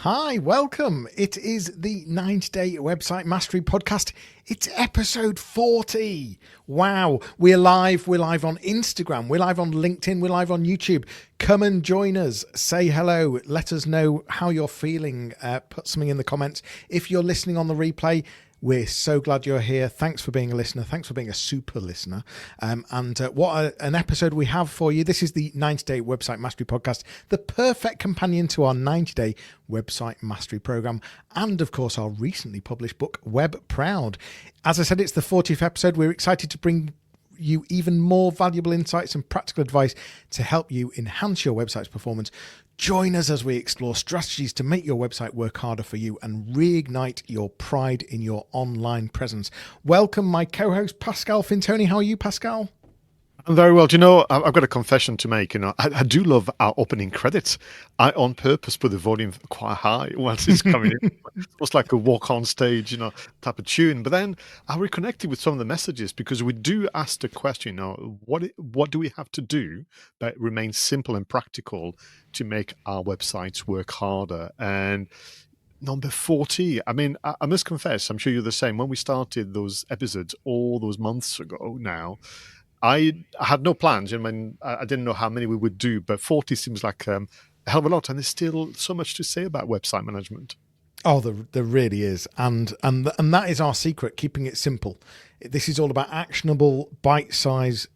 Hi, welcome. It is the 90-Day Website Mastery Podcast. It's episode 40. Wow. We're live. We're live on Instagram. We're live on LinkedIn. We're live on YouTube. Come and join us. Say hello. Let us know how you're feeling. Put something in the comments. If you're listening on the replay, we're so glad you're here. Thanks for being a listener. Thanks for being a super listener. What an episode we have for you. This is the 90-Day Website Mastery Podcast, the perfect companion to our 90-Day Website Mastery Program, and of course our recently published book, Web Proud. As I said, it's the 40th episode. We're excited to bring you even more valuable insights and practical advice to help you enhance your website's performance. Join us as we explore strategies to make your website work harder for you and reignite your pride in your online presence. Welcome, my co-host, Pascal Fintoni. How are you, Pascal? I'm very well. Do you know, I've got a confession to make. I do love our opening credits. I, on purpose, put the volume quite high once it's coming in. It's like a walk on stage, type of tune. But then I reconnected with some of the messages because we do ask the question, what do we have to do that remains simple and practical to make our websites work harder? And number 40, I must confess, I'm sure you're the same. When we started those episodes all those months ago now, I had no plans. I didn't know how many we would do, but 40 seems like a hell of a lot, and there's still so much to say about website management. Oh, there really is, and that is our secret: keeping it simple. This is all about actionable, bite-sized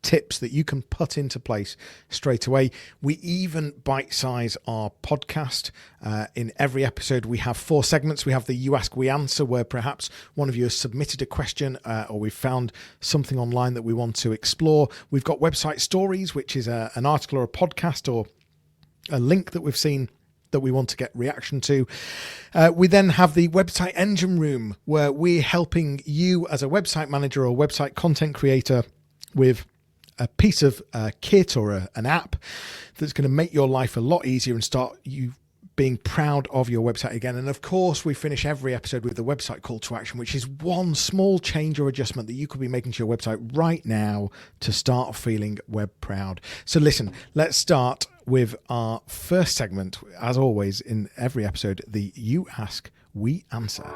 tips that you can put into place straight away. We even bite-size our podcast. In every episode, we have 4 segments. We have the You Ask, We Answer, where perhaps one of you has submitted a question or we've found something online that we want to explore. We've got Website Stories, which is an article or a podcast or a link that we've seen that we want to get reaction to. We then have the Website Engine Room, where we're helping you as a website manager or website content creator with a piece of kit or an app that's going to make your life a lot easier and start you being proud of your website again. And of course, we finish every episode with the website call to action, which is one small change or adjustment that you could be making to your website right now to start feeling web proud. So listen, let's start with our first segment. As always, in every episode, the You Ask, We Answer.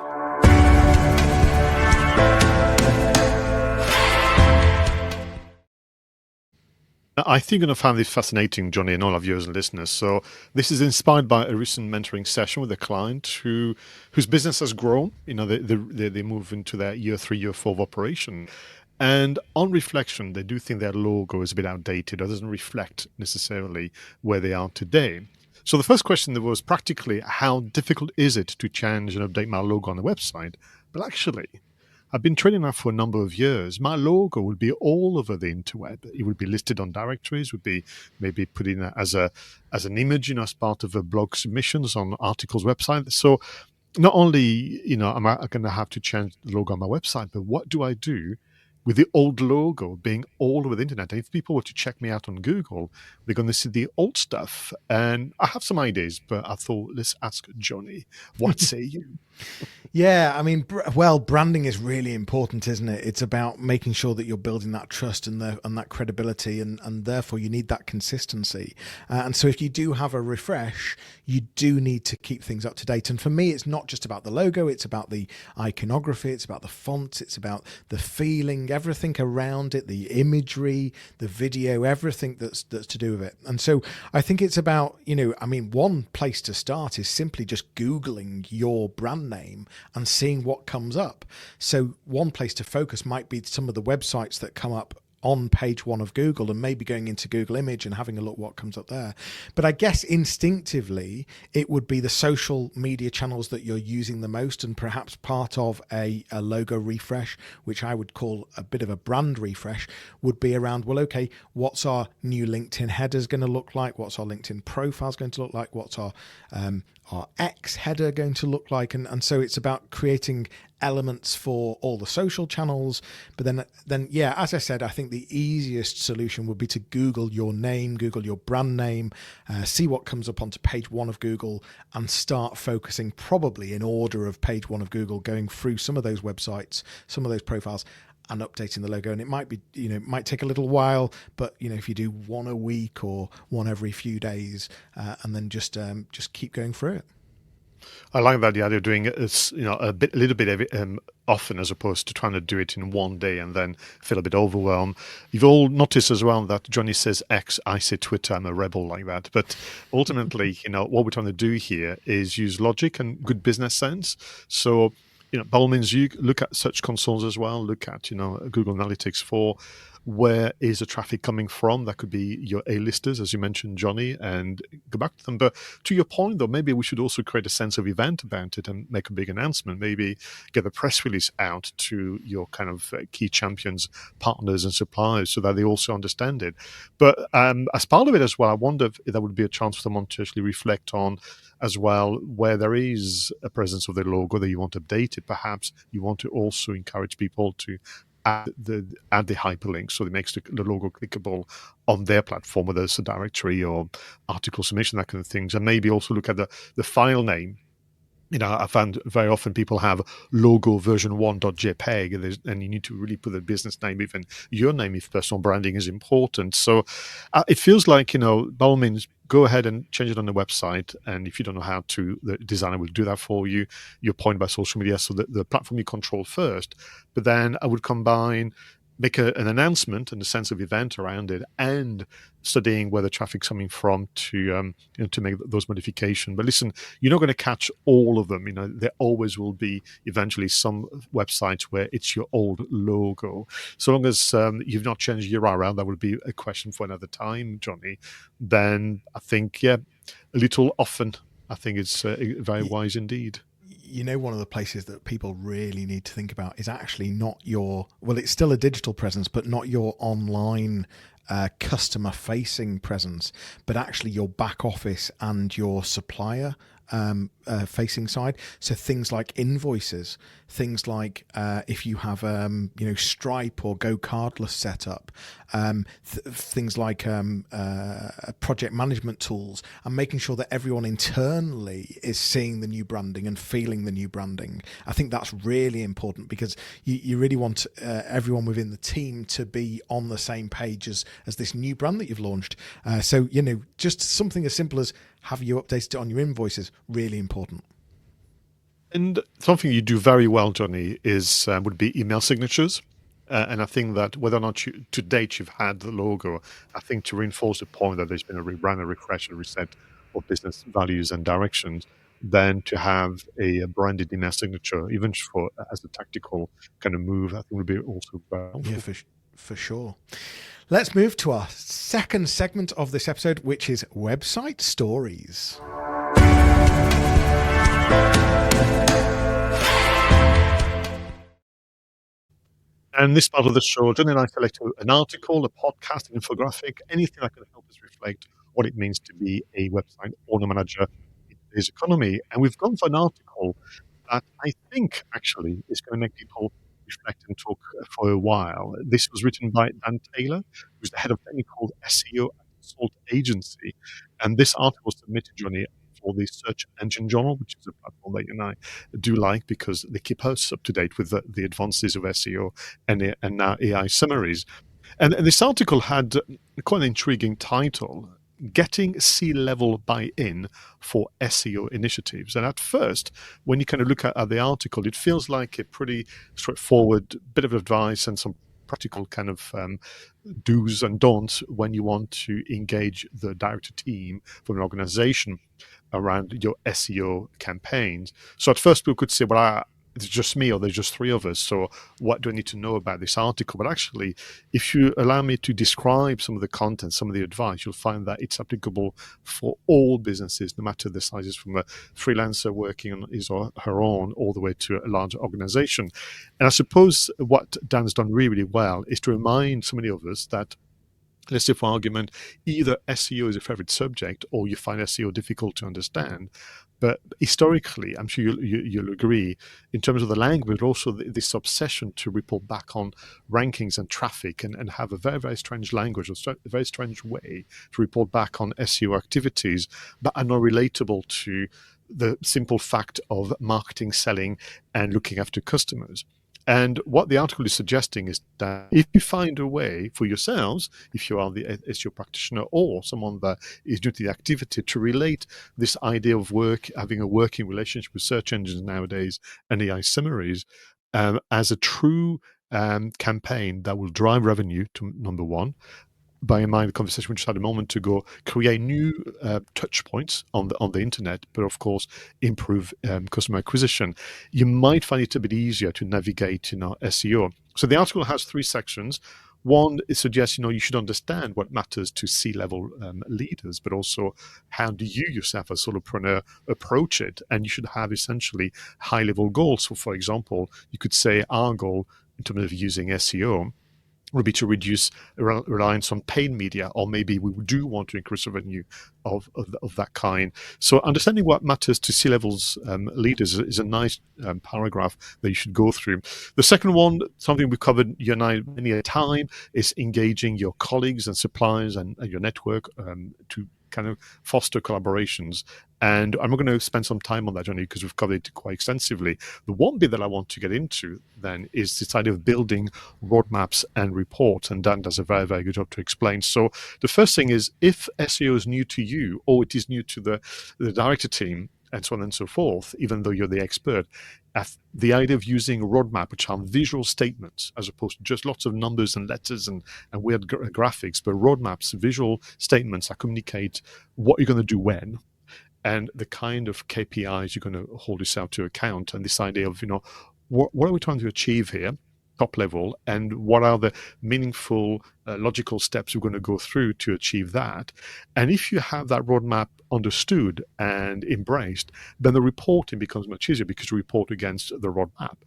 I think you're going to find this fascinating, Jonny, and all of you as listeners. So this is inspired by a recent mentoring session with a client whose business has grown. They move into their year 3, year 4 of operation. And on reflection, they do think their logo is a bit outdated or doesn't reflect necessarily where they are today. So the first question there was practically, how difficult is it to change and update my logo on the website? But actually, I've been training now for a number of years. My logo would be all over the interweb. It would be listed on directories, would be maybe put in as an image, as part of a blog submissions on articles website. So not only, am I going to have to change the logo on my website, but what do I do with the old logo being all over the internet? And if people were to check me out on Google, they're going to see the old stuff. And I have some ideas, but I thought, let's ask Jonny. What say you? Yeah, branding is really important, isn't it? It's about making sure that you're building that trust and that credibility, and therefore you need that consistency. And so if you do have a refresh, you do need to keep things up to date. And for me, it's not just about the logo, it's about the iconography, it's about the fonts, it's about the feeling, everything around it, the imagery, the video, everything that's to do with it. And so I think it's about, one place to start is simply just Googling your brand name and seeing what comes up. So one place to focus might be some of the websites that come up on page 1 of Google, and maybe going into Google Image and having a look what comes up there. But I guess instinctively it would be the social media channels that you're using the most, and perhaps part of a logo refresh, which I would call a bit of a brand refresh, would be around, what's our new LinkedIn headers going to look like? What's our LinkedIn profiles going to look like? What's our X header going to look like? And so it's about creating elements for all the social channels. But then as I said, I think the easiest solution would be to Google your name, Google your brand name, see what comes up onto page 1 of Google, and start focusing, probably in order of page 1 of Google, going through some of those websites, some of those profiles, and updating the logo. And it might be, it might take a little while, but if you do one a week or one every few days, and then just keep going through it. I like that the idea of doing it is, a little bit often, as opposed to trying to do it in one day and then feel a bit overwhelmed. You've all noticed as well that Jonny says X, I say Twitter. I'm a rebel like that. But ultimately, what we're trying to do here is use logic and good business sense. So, by all means, you look at search consoles as well. Look at, Google Analytics for where is the traffic coming from. That could be your A-listers, as you mentioned, Jonny, and go back to them. But to your point, though, maybe we should also create a sense of event about it and make a big announcement. Maybe get a press release out to your kind of key champions, partners, and suppliers so that they also understand it. But as part of it as well, I wonder if there would be a chance for someone to actually reflect on as well, where there is a presence of the logo that you want updated. Perhaps you want to also encourage people to add the hyperlink so it makes the logo clickable on their platform, whether it's a directory or article submission, that kind of things. And maybe also look at the file name. I found very often people have logo version 1.jpg, and you need to really put the business name, even your name, if personal branding is important. So it feels like, by all means, go ahead and change it on the website. And if you don't know how to, the designer will do that for you. Your point about social media, so the platform you control first. But then I would make an announcement and a sense of event around it, and studying where the traffic's coming from to make those modifications. But listen, you're not going to catch all of them. There always will be eventually some websites where it's your old logo. So long as you've not changed your URL, that would be a question for another time, Jonny. Then I think, a little often, I think it's very wise indeed. One of the places that people really need to think about is actually not it's still a digital presence, but not your online customer facing presence, but actually your back office and your supplier facing side. So things like invoices, things like if you have Stripe or Go Cardless set up, things like project management tools, and making sure that everyone internally is seeing the new branding and feeling the new branding. I think that's really important, because you really want everyone within the team to be on the same page as this new brand that you've launched. So just something as simple as have you updated it on your invoices, really important. And something you do very well, Jonny, is would be email signatures. And I think that whether or not to date you've had the logo, I think to reinforce the point that there's been a rebrand, a refresh, a reset of business values and directions, then to have a branded email signature, even as a tactical kind of move, I think would be also very helpful. Yeah, for sure. Let's move to our second segment of this episode, which is website stories. And this part of the show, Jonny and I select an article, a podcast, an infographic, anything that can help us reflect what it means to be a website owner manager in today's economy. And we've gone for an article that I think actually is going to make people reflect and talk for a while. This was written by Dan Taylor, who's the head of technical SEO at Consult Agency. And this article was submitted, Jonny, for the Search Engine Journal, which is a platform that you and I do like because they keep us up to date with the advances of SEO and now AI summaries. And this article had quite an intriguing title, Getting C-Level Buy-In for SEO Initiatives. And at first, when you kind of look at the article, it feels like a pretty straightforward bit of advice and some practical kind of do's and don'ts when you want to engage the director team from an organization around your SEO campaigns. So at first, we could say, well, it's just me or there's just three of us, so what do I need to know about this article? But actually, if you allow me to describe some of the content, some of the advice, you'll find that it's applicable for all businesses, no matter the sizes, from a freelancer working on his or her own all the way to a large organization. And I suppose what Dan's done really, really well is to remind so many of us that, let's say for argument, either SEO is a favorite subject or you find SEO difficult to understand. But historically, I'm sure you'll agree, in terms of the language, but also this obsession to report back on rankings and traffic and have a very, very strange language, a very strange way to report back on SEO activities that are not relatable to the simple fact of marketing, selling, and looking after customers. And what the article is suggesting is that if you find a way for yourselves, if you are the SEO practitioner or someone that is new to the activity, to relate this idea of having a working relationship with search engines nowadays and AI summaries as a true campaign that will drive revenue to number one. Bear in mind the conversation we just had a moment ago, create new touch points on the internet, but of course improve customer acquisition. You might find it a bit easier to navigate in our SEO. So the article has 3 sections. One, it suggests you should understand what matters to C-level leaders, but also how do you yourself as solopreneur approach it? And you should have essentially high-level goals. So, for example, you could say our goal in terms of using SEO would be to reduce reliance on paid media, or maybe we do want to increase revenue of that kind. So understanding what matters to C-levels leaders is a nice paragraph that you should go through. The second one, something we've covered you and I many a time, is engaging your colleagues and suppliers and your network to kind of foster collaborations. And I'm not going to spend some time on that, Jonny, because we've covered it quite extensively. The one bit that I want to get into then is this idea of building roadmaps and reports, and Dan does a very, very good job to explain. So the first thing is, if SEO is new to you, or it is new to the director team, and so on and so forth, even though you're the expert, the idea of using a roadmap, which are visual statements, as opposed to just lots of numbers and letters and weird graphics, but roadmaps, visual statements that communicate what you're going to do when, and the kind of KPIs you're going to hold yourself to account, and this idea of, what are we trying to achieve here, top level, and what are the meaningful, logical steps we're going to go through to achieve that. And if you have that roadmap understood and embraced, then the reporting becomes much easier because you report against the roadmap.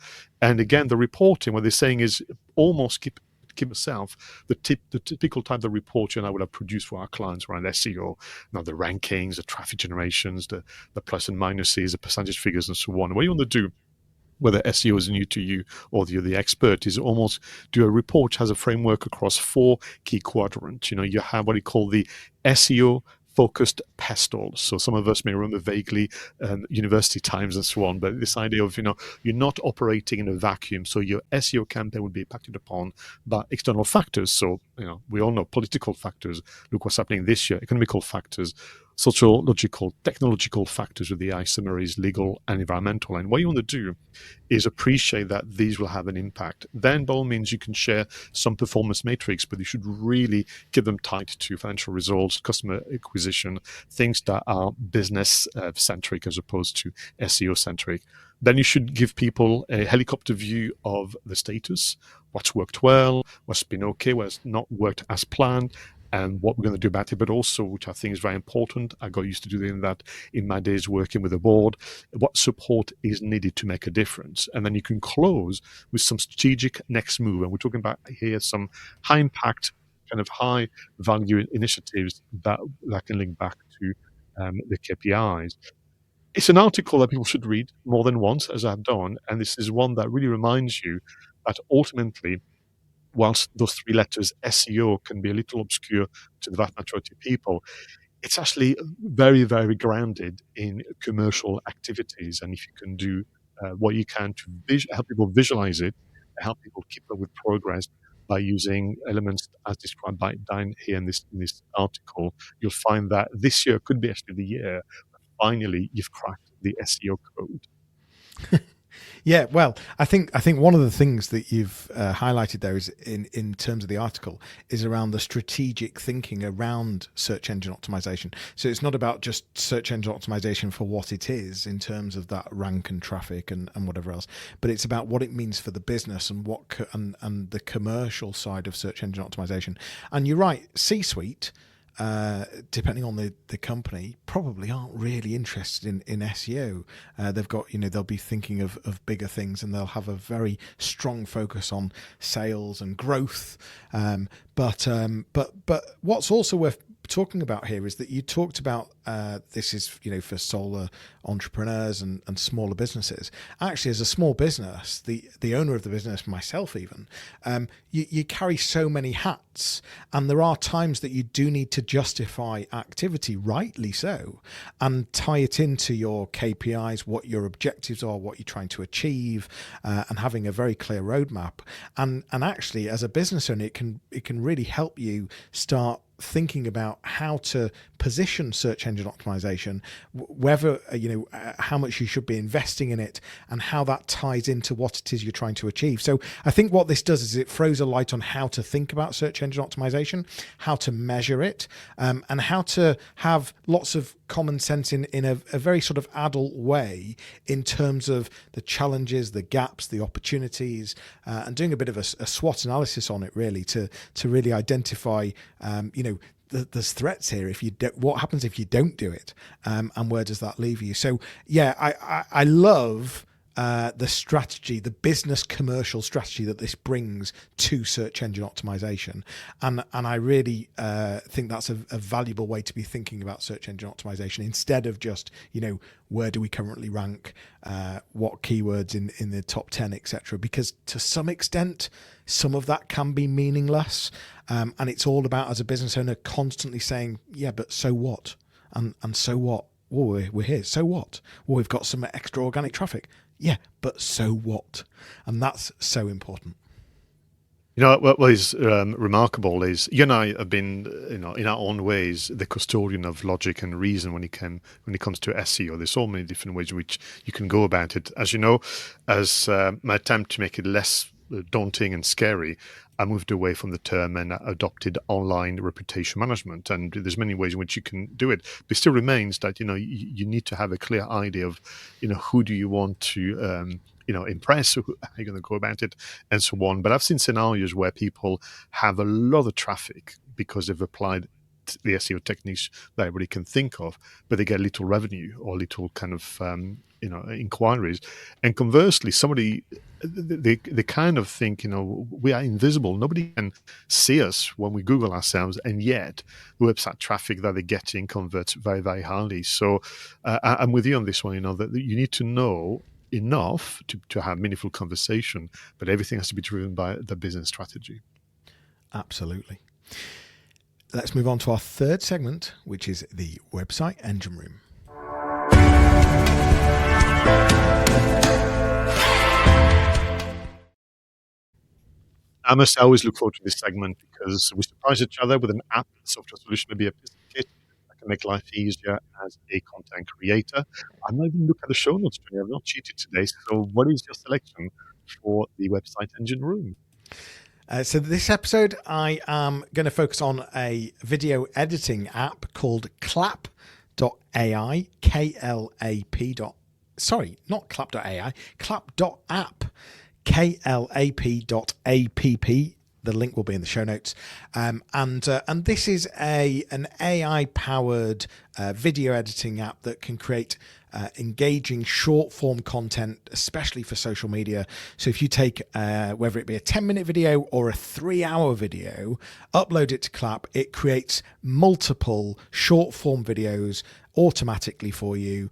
And again, the reporting, what they're saying is almost keep yourself the typical type of report you and I would have produced for our clients around SEO, the rankings, the traffic generations, the plus and minuses, the percentage figures, and so on. What you want to do, whether SEO is new to you or you're the expert, is almost do a report which has a framework across 4 key quadrants. You have what you call the SEO focused pedestal. So some of us may remember vaguely university times and so on, but this idea of, you're not operating in a vacuum. So your SEO campaign would be impacted upon by external factors. So, we all know political factors. Look what's happening this year, economical factors, sociological, technological factors with the AI summaries, legal and environmental. And what you want to do is appreciate that these will have an impact. Then by all means, you can share some performance metrics, but you should really keep them tied to financial results, customer acquisition, things that are business centric as opposed to SEO centric. Then you should give people a helicopter view of the status, what's worked well, what's been okay, what's not worked as planned, and what we're going to do about it, but also, which I think is very important, I got used to doing that in my days working with a board, what support is needed to make a difference. And then you can close with some strategic next move. And we're talking about here some high impact, kind of high value initiatives that can link back to the KPIs. It's an article that people should read more than once, as I've done. And this is one that really reminds you that ultimately, whilst those 3 letters SEO can be a little obscure to the vast majority of people, it's actually very, very grounded in commercial activities. And if you can do what you can to help people visualize it, help people keep up with progress by using elements as described by Dan here in this article, you'll find that this year could be actually the year that finally you've cracked the SEO code. Yeah, well, I think one of the things that you've highlighted there is in terms of the article is around the strategic thinking around search engine optimization. So it's not about just search engine optimization for what it is in terms of that rank and traffic and whatever else, but it's about what it means for the business and and the commercial side of search engine optimization. And you're right, C-suite, depending on the company, probably aren't really interested in SEO. They've got, they'll be thinking of bigger things, and they'll have a very strong focus on sales and growth. But what's also worth talking about here is that you talked about this is, for solo entrepreneurs and smaller businesses. Actually, as a small business, the owner of the business, myself even, you carry so many hats, and there are times that you do need to justify activity, rightly so, and tie it into your KPIs, what your objectives are, what you're trying to achieve, and having a very clear roadmap. And actually, as a business owner, it can really help you start thinking about how to position search engine optimization, whether how much you should be investing in it, and how that ties into what it is you're trying to achieve. So I think what this does is it throws a light on how to think about search engine optimization, how to measure it, and how to have lots of common sense in a very sort of adult way in terms of the challenges, the gaps, the opportunities, and doing a bit of a SWOT analysis on it, really, to really identify there's threats here. If you don't, what happens if you don't do it, and where does that leave you? So yeah, I love the strategy, the business commercial strategy that this brings to search engine optimization, and I really think that's a valuable way to be thinking about search engine optimization, instead of just where do we currently rank, what keywords in the top 10, etc. Because to some extent, some of that can be meaningless, and it's all about, as a business owner, constantly saying, yeah, but so what, and so what? Well, we're here. So what? Well, we've got some extra organic traffic. Yeah, but so what? And that's so important. What is remarkable is you and I have been, in our own ways, the custodian of logic and reason when it comes to SEO. There's so many different ways in which you can go about it. As you know, as my attempt to make it less daunting and scary, I moved away from the term and adopted online reputation management. And there's many ways in which you can do it. But it still remains that, you need to have a clear idea of, who do you want to, impress, how are you going to go about it, and so on. But I've seen scenarios where people have a lot of traffic because they've applied the SEO techniques that everybody can think of, but they get little revenue or little kind of, inquiries. And conversely, somebody, they kind of think, we are invisible. Nobody can see us when we Google ourselves, and yet the website traffic that they're getting converts very, very highly. So I'm with you on this one, that you need to know enough to have meaningful conversation, but everything has to be driven by the business strategy. Absolutely. Let's move on to our third segment, which is the website engine room. I must always look forward to this segment because we surprise each other with an app, software solution, maybe a business kit that can make life easier as a content creator. I'm not even looking at the show notes today. I've not cheated today. So what is your selection for the website engine room? So this episode, I am going to focus on a video editing app called clap.ai, K-L-A-P. Sorry, not clap.ai, clap.app, klap.app. The link will be in the show notes. And this is an AI-powered video editing app that can create engaging short-form content, especially for social media. So if you take, whether it be a 10-minute video or a 3-hour video, upload it to Clap, it creates multiple short-form videos automatically for you.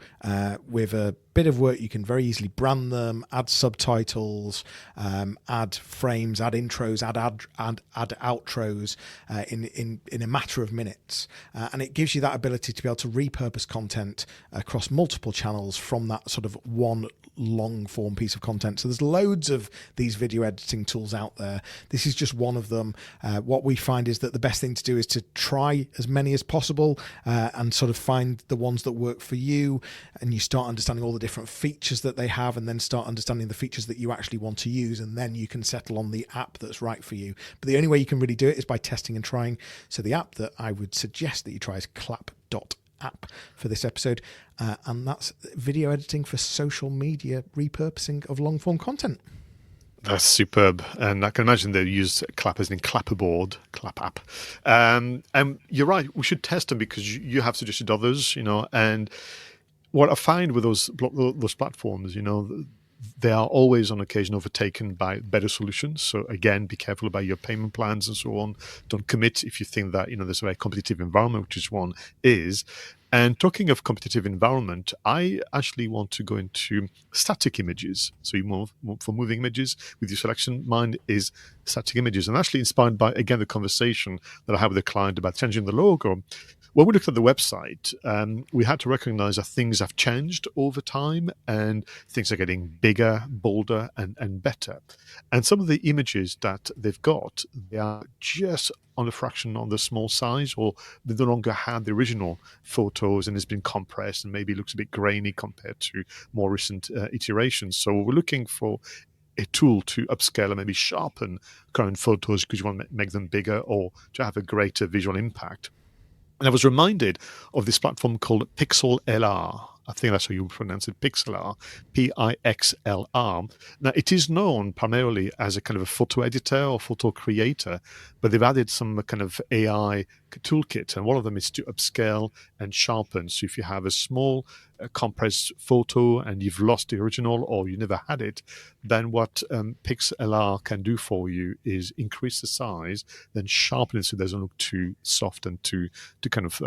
With a bit of work, you can very easily brand them, add subtitles, add frames, add intros, add outros in a matter of minutes. And it gives you that ability to be able to repurpose content across multiple channels from that sort of one long form piece of content. So there's loads of these video editing tools out there. This is just one of them. What we find is that the best thing to do is to try as many as possible and sort of find the ones that work for you, and you start understanding all the different features that they have, and then start understanding the features that you actually want to use, and then you can settle on the app that's right for you. But the only way you can really do it is by testing and trying. So the app that I would suggest that you try is clap.app for this episode, and that's video editing for social media repurposing of long form content. That's superb. And I can imagine they use Clap as in clapperboard, Clap app. And you're right, we should test them because you have suggested others, and what I find with those platforms, they are always on occasion overtaken by better solutions. So again, be careful about your payment plans and so on. Don't commit if you think that there's a very competitive environment, which is one is. And talking of competitive environment, I actually want to go into static images. So you move for moving images with your selection. Mine is static images, and actually inspired by, again, the conversation that I had with a client about changing the logo. When we looked at the website, we had to recognize that things have changed over time and things are getting bigger, bolder, and better. And some of the images that they've got, they are just on a fraction on the small size, or they no longer have the original photos and it's been compressed and maybe looks a bit grainy compared to more recent iterations. So we're looking for a tool to upscale and maybe sharpen current photos because you want to make them bigger or to have a greater visual impact. And I was reminded of this platform called Pixel LR. I think that's how you pronounce it, Pixlr, Pixlr. Now, it is known primarily as a kind of a photo editor or photo creator, but they've added some kind of AI toolkit, and one of them is to upscale and sharpen. So if you have a small compressed photo and you've lost the original or you never had it, then what Pixlr can do for you is increase the size, then sharpen it so it doesn't look too soft and too kind of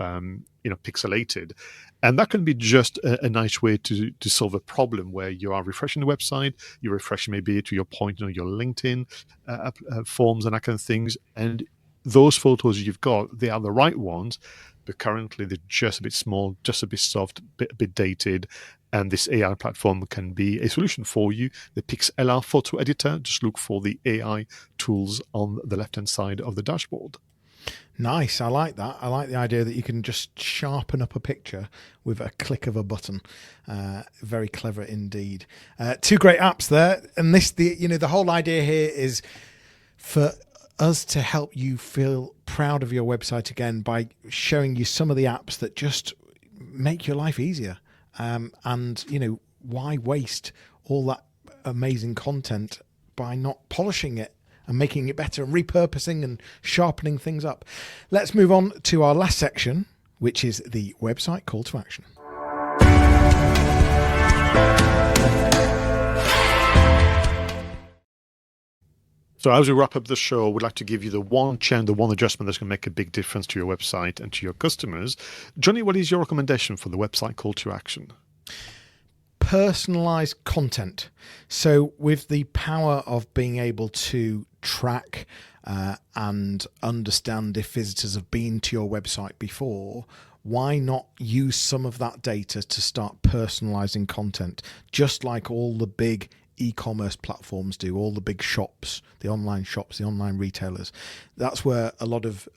pixelated. And that can be just a nice way to solve a problem where you are refreshing the website, you're refreshing maybe to your point, your LinkedIn forms and that kind of things. And those photos you've got, they are the right ones, but currently they're just a bit small, just a bit soft, a bit dated. And this AI platform can be a solution for you. The Pixlr photo editor, just look for the AI tools on the left-hand side of the dashboard. Nice. I like that. I like the idea that you can just sharpen up a picture with a click of a button. Very clever indeed. Two great apps there. And the whole idea here is for us to help you feel proud of your website again by showing you some of the apps that just make your life easier. And why waste all that amazing content by not polishing it and making it better and repurposing and sharpening things up. Let's move on to our last section, which is the website call to action. So as we wrap up the show, we'd like to give you the one change, the one adjustment that's going to make a big difference to your website and to your customers. Jonny, what is your recommendation for the website call to action? Personalized content. So with the power of being able to track and understand if visitors have been to your website before, why not use some of that data to start personalizing content, just like all the big e-commerce platforms do, all the big shops, the online retailers. That's where a lot of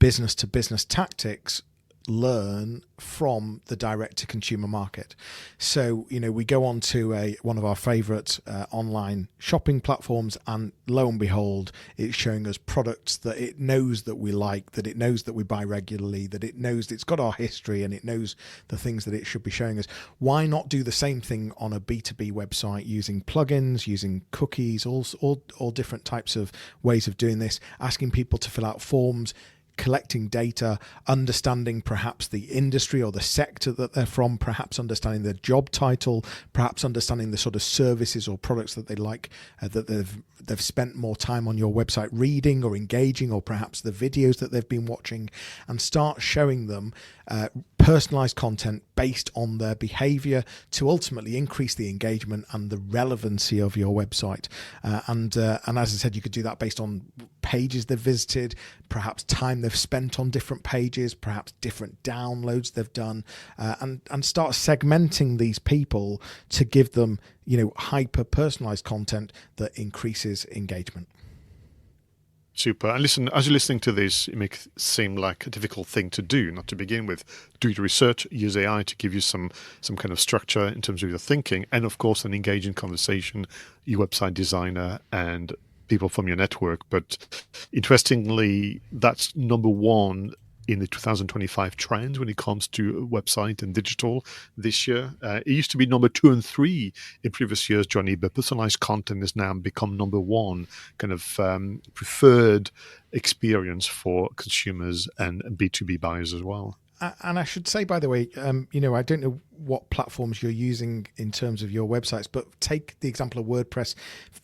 business to business tactics learn from the direct to consumer market. So we go on to one of our favorite online shopping platforms, and lo and behold, it's showing us products that it knows that we like, that it knows that we buy regularly, that it knows it's got our history, and it knows the things that it should be showing us. Why not do the same thing on a B2B website using plugins, using cookies, all different types of ways of doing this, asking people to fill out forms, collecting data, understanding perhaps the industry or the sector that they're from, perhaps understanding their job title, perhaps understanding the sort of services or products that they like, that they've spent more time on your website reading or engaging, or perhaps the videos that they've been watching, and start showing them personalized content based on their behavior to ultimately increase the engagement and the relevancy of your website. And as I said, you could do that based on pages they've visited, perhaps time they've spent on different pages, perhaps different downloads they've done, and start segmenting these people to give them hyper personalized content that increases engagement. Super. And listen, as you're listening to this, it may seem like a difficult thing to do, not to begin with. Do your research, use AI to give you some kind of structure in terms of your thinking, and of course an engaging conversation, your website designer and people from your network. But interestingly, that's number one in the 2025 trends when it comes to website and digital this year. It used to be number 2 and 3 in previous years, Jonny, but personalized content has now become number 1 kind of preferred experience for consumers and B2B buyers as well. And I should say, by the way, I don't know what platforms you're using in terms of your websites, but take the example of WordPress.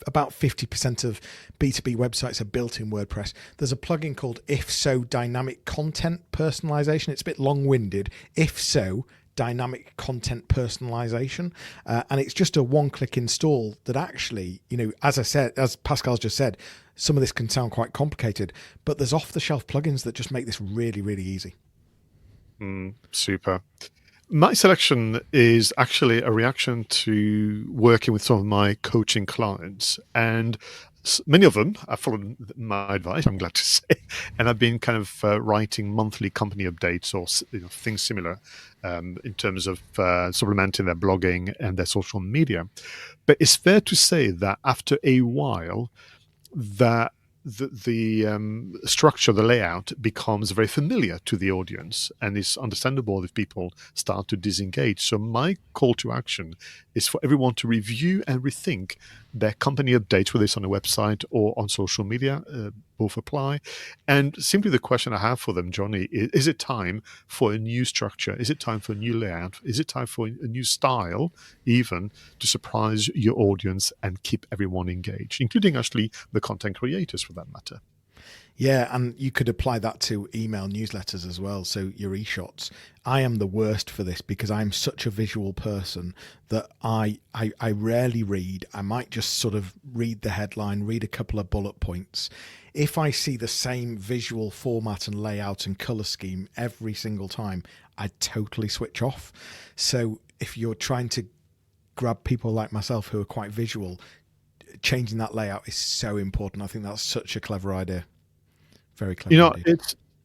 About 50% of B2B websites are built in WordPress. There's a plugin called If So Dynamic Content Personalization. It's a bit long-winded. If So Dynamic Content Personalization, and it's just a one-click install that actually, as Pascal's just said, some of this can sound quite complicated, but there's off-the-shelf plugins that just make this really, really easy. Super. My selection is actually a reaction to working with some of my coaching clients, and many of them have followed my advice, I'm glad to say, and I've been kind of writing monthly company updates or things similar in terms of supplementing their blogging and their social media. But it's fair to say that after a while, that the structure, the layout becomes very familiar to the audience, and it's understandable if people start to disengage. So my call to action is for everyone to review and rethink their company updates, whether it's on a website or on social media, both apply. And simply the question I have for them, Jonny, is it time for a new structure? Is it time for a new layout? Is it time for a new style, even, to surprise your audience and keep everyone engaged, including actually the content creators for that matter? Yeah, and you could apply that to email newsletters as well. So your e-shots. I am the worst for this because I'm such a visual person that I rarely read. I might just sort of read the headline, read a couple of bullet points. If I see the same visual format and layout and color scheme every single time, I totally switch off. So if you're trying to grab people like myself who are quite visual, changing that layout is so important. I think that's such a clever idea. Very clever.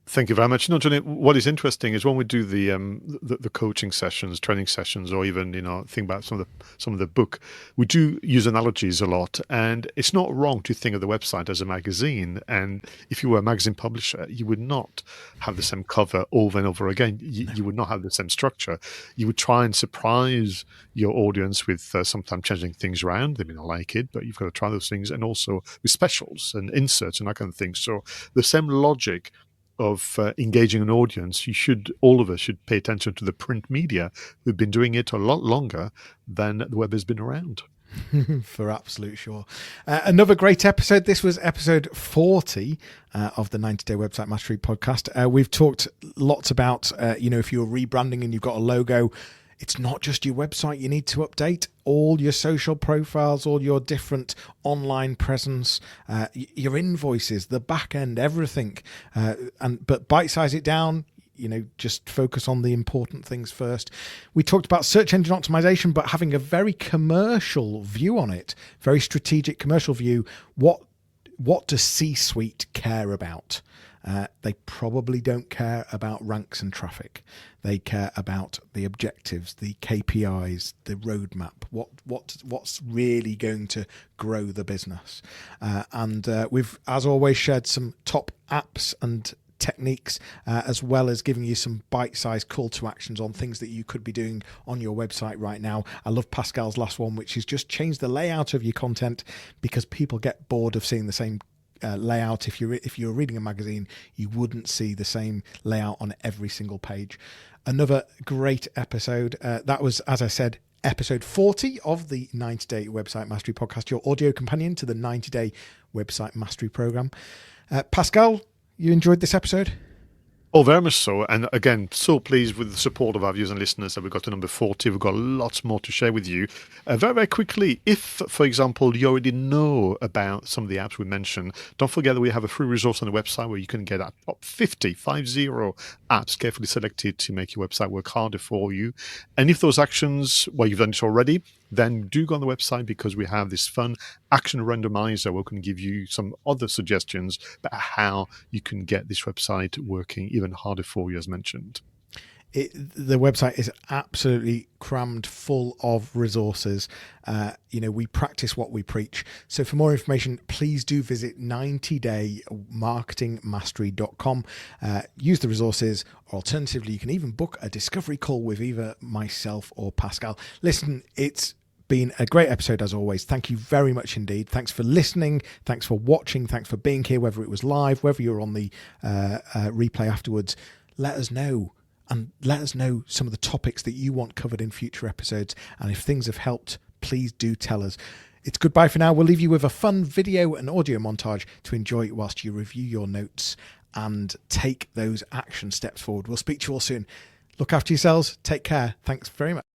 Thank you very much. Jonny, what is interesting is when we do the coaching sessions, training sessions, or even think about some of the book, we do use analogies a lot. And it's not wrong to think of the website as a magazine. And if you were a magazine publisher, you would not have the same cover over and over again. You would not have the same structure. You would try and surprise your audience with sometimes changing things around. They may not like it, but you've got to try those things, and also with specials and inserts and that kind of thing. So the same logic of engaging an audience, all of us should pay attention to the print media who've been doing it a lot longer than the web has been around. For absolute sure. Another great episode. This was episode 40 of the 90-Day Website Mastery podcast. We've talked lots about, if you're rebranding and you've got a logo, it's not just your website you need to update. All your social profiles, all your different online presence, your invoices, the back end, everything. But bite-size it down. Just focus on the important things first. We talked about search engine optimization, but having a very commercial view on it, very strategic commercial view. What does C-suite care about? They probably don't care about ranks and traffic. They care about the objectives, the KPIs, the roadmap. What's really going to grow the business? And we've, as always, shared some top apps and techniques, as well as giving you some bite-sized call to actions on things that you could be doing on your website right now. I love Pascal's last one, which is just change the layout of your content, because people get bored of seeing the same layout. If you're reading a magazine, you wouldn't see the same layout on every single page. Another great episode. That was, as I said, episode 40 of the 90-Day Website Mastery podcast, your audio companion to the 90-Day Website Mastery program. Pascal, you enjoyed this episode? Oh, very much so. And again, so pleased with the support of our viewers and listeners that we got to number 40. We've got lots more to share with you. Very, very quickly, if, for example, you already know about some of the apps we mentioned, don't forget that we have a free resource on the website where you can get our top 50 apps carefully selected to make your website work harder for you. And if those actions, well, you've done it already, then do go on the website, because we have this fun action randomizer where we can give you some other suggestions about how you can get this website working even harder for you, as mentioned. The website is absolutely crammed full of resources. We practice what we preach. So for more information, please do visit 90daymarketingmastery.com. Use the resources, or alternatively, you can even book a discovery call with either myself or Pascal. Listen, it's been a great episode as always. Thank you very much indeed. Thanks for listening. Thanks for watching. Thanks for being here, whether it was live, whether you're on the replay afterwards. Let us know. and let us know some of the topics that you want covered in future episodes. And if things have helped, please do tell us. It's goodbye for now. We'll leave you with a fun video and audio montage to enjoy whilst you review your notes and take those action steps forward. We'll speak to you all soon. Look after yourselves. Take care. Thanks very much.